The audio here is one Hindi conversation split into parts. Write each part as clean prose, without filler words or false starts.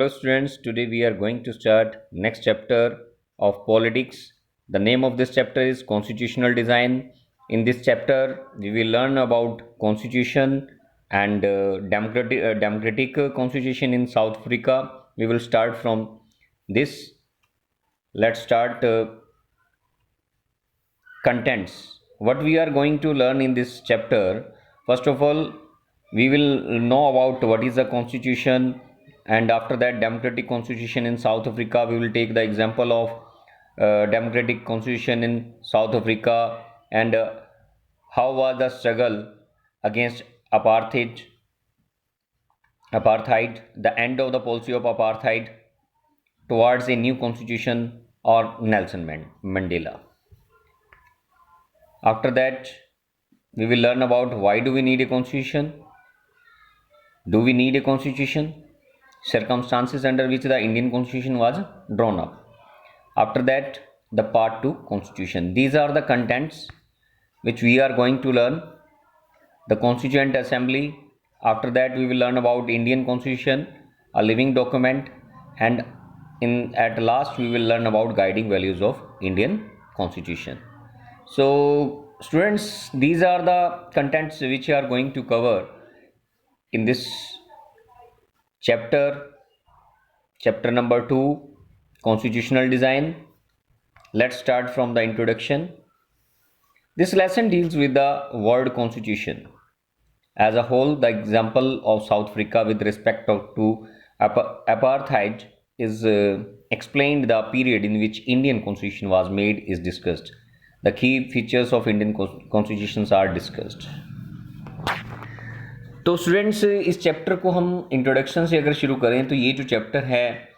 Hello students, today we are going to start next chapter of politics. The name of this chapter is constitutional design. In this chapter we will learn about constitution and democratic constitution in South Africa. We will start from this. Let's start contents. What we are going to learn in this chapter, first of all, we will know about what is the constitution, and after that democratic constitution in South Africa. We will take the example of democratic constitution in South Africa, and how was the struggle against apartheid, the end of the policy of apartheid towards a new constitution, or Nelson Mandela. After that, we will learn about why do we need a constitution, do we need a constitution, circumstances under which the Indian constitution was drawn up. After that, the part 2 constitution. These are the contents which we are going to learn. The Constituent Assembly. After that, we will learn about Indian constitution, a living document, and at last we will learn about guiding values of Indian constitution. So students, these are the contents which are going to cover in this chapter number 2, constitutional design. Let's start from the introduction. This lesson deals with the word constitution as a whole. The example of South Africa with respect to apartheid is explained. The period in which Indian constitution was made is discussed. The key features of Indian constitutions are discussed. तो स्टूडेंट्स, इस चैप्टर को हम इंट्रोडक्शन से अगर शुरू करें तो ये जो चैप्टर है,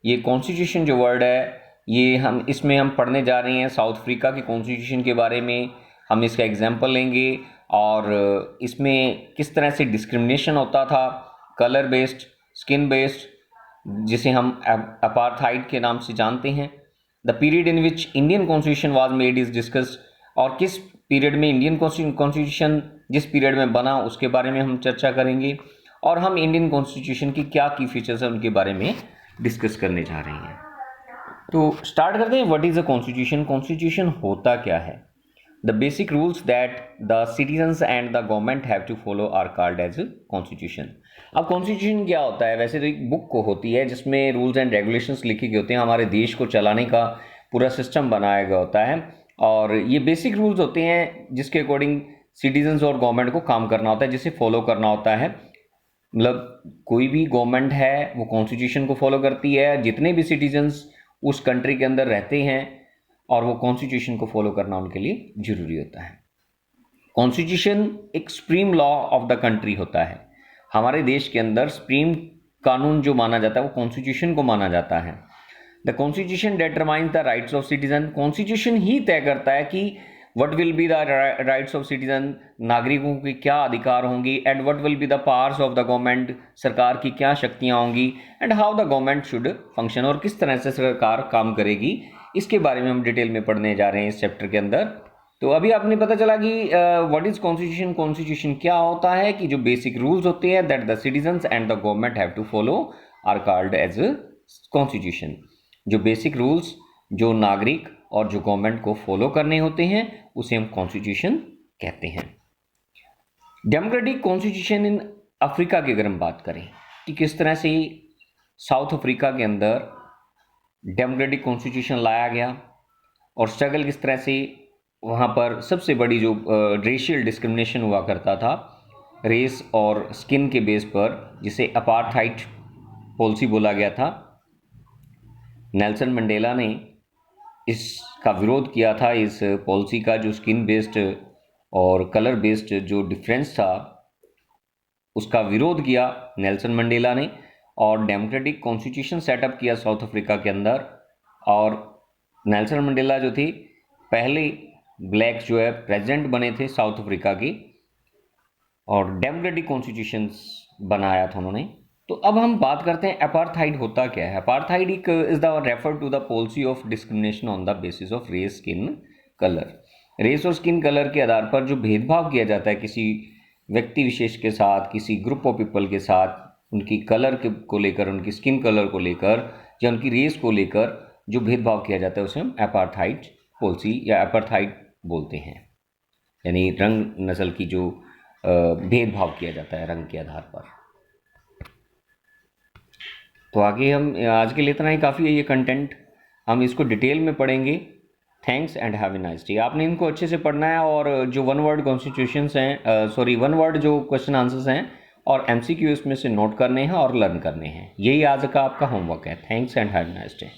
ये कॉन्स्टिट्यूशन जो वर्ड है, ये इसमें हम पढ़ने जा रहे हैं साउथ अफ्रीका के कॉन्स्टिट्यूशन के बारे में. हम इसका एग्जांपल लेंगे और इसमें किस तरह से डिस्क्रिमिनेशन होता था, कलर बेस्ड, स्किन बेस्ड, जिसे हम अपार्थाइड के नाम से जानते हैं. The period in which Indian constitution was made is discussed, और किस पीरियड में इंडियन कॉन्स्टिट्यूशन जिस पीरियड में बना उसके बारे में हम चर्चा करेंगे, और हम इंडियन कॉन्स्टिट्यूशन की क्या की फीचर्स हैं उनके बारे में डिस्कस करने जा रहे हैं. तो स्टार्ट करते हैं. What is a constitution. Constitution होता क्या है. The basic rules that the citizens and the government have to follow are called as constitution. अब कॉन्स्टिट्यूशन क्या होता है. वैसे तो एक बुक को होती है जिसमें रूल्स एंड रेगुलेशंस लिखे गए होते हैं, हमारे देश को चलाने का पूरा सिस्टम बनाया गया होता है, और ये बेसिक रूल्स होते हैं जिसके अकॉर्डिंग सिटीजन्स और गवर्नमेंट को काम करना होता है, जिसे फॉलो करना होता है. मतलब कोई भी गवर्नमेंट है वो कॉन्स्टिट्यूशन को फॉलो करती है. जितने भी सिटीजन्स उस कंट्री के अंदर रहते हैं और वो कॉन्स्टिट्यूशन को फॉलो करना उनके लिए जरूरी होता है. कॉन्स्टिट्यूशन एक supreme law of the country होता है. हमारे देश के अंदर सुप्रीम कानून जो माना जाता है वो कॉन्स्टिट्यूशन को माना जाता है. The constitution determines the rights of citizen. Constitution ही तय करता है कि what will be the rights of citizen, नागरिकों के क्या अधिकार होंगी, and what will be the powers of the government, सरकार की क्या शक्तियां होंगी, and how the government should function, और किस तरह से सरकार काम करेगी. इसके बारे में हम डिटेल में पढ़ने जा रहे हैं इस चैप्टर के अंदर. तो अभी आपने पता चला कि व्हाट इज कॉन्स्टिट्यूशन. कॉन्स्टिट्यूशन क्या होता है कि जो बेसिक रूल्स होते हैं that the citizens and the government have to follow are called as constitution. जो बेसिक रूल्स जो नागरिक और जो गवर्नमेंट को फॉलो करने होते हैं उसे हम कॉन्स्टिट्यूशन कहते हैं. डेमोक्रेटिक कॉन्स्टिट्यूशन इन अफ्रीका की अगर हम बात करें कि किस तरह से साउथ अफ्रीका के अंदर डेमोक्रेटिक कॉन्स्टिट्यूशन लाया गया और स्ट्रगल किस तरह से वहाँ पर सबसे बड़ी जो रेशियल डिस्क्रिमिनेशन हुआ करता था, रेस और स्किन के बेस पर, जिसे अपार्थाइड पॉलिसी बोला गया था. नेल्सन मंडेला ने इसका विरोध किया था. इस पॉलिसी का जो स्किन बेस्ड और कलर बेस्ड जो डिफरेंस था उसका विरोध किया नेल्सन मंडेला ने, और डेमोक्रेटिक कॉन्स्टिट्यूशन सेटअप किया साउथ अफ्रीका के अंदर. और नेल्सन मंडेला जो थे पहले ब्लैक जो है प्रेसिडेंट बने थे साउथ अफ्रीका के, और डेमोक्रेटिक कॉन्स्टिट्यूशन बनाया था उन्होंने. तो अब हम बात करते हैं अपार्थाइड होता क्या है. Apartheid is the refer to the policy of discrimination on the basis of race, skin, colour. Race और स्किन कलर के आधार पर जो भेदभाव किया जाता है किसी व्यक्ति विशेष के साथ, किसी ग्रुप ऑफ पीपल के साथ, उनकी कलर को लेकर, उनकी स्किन कलर को लेकर या उनकी रेस को लेकर जो भेदभाव किया जाता है उसे हम एपार्थाइड पॉलिसी या एपार्थाइड बोलते हैं, यानी रंग नस्ल की जो भेदभाव किया जाता है रंग के आधार पर। तो आगे हम आज के लिए इतना ही काफ़ी है ये कंटेंट, हम इसको डिटेल में पढ़ेंगे। Thanks and have a nice day. आपने इनको अच्छे से पढ़ना है और जो वन वर्ड कॉन्स्टिट्यूशंस हैं, वन वर्ड जो क्वेश्चन आंसर्स हैं और एमसीक्यू इसमें से नोट करने हैं और लर्न करने हैं। यही आज का आपका होमवर्क है। Thanks and have a nice day.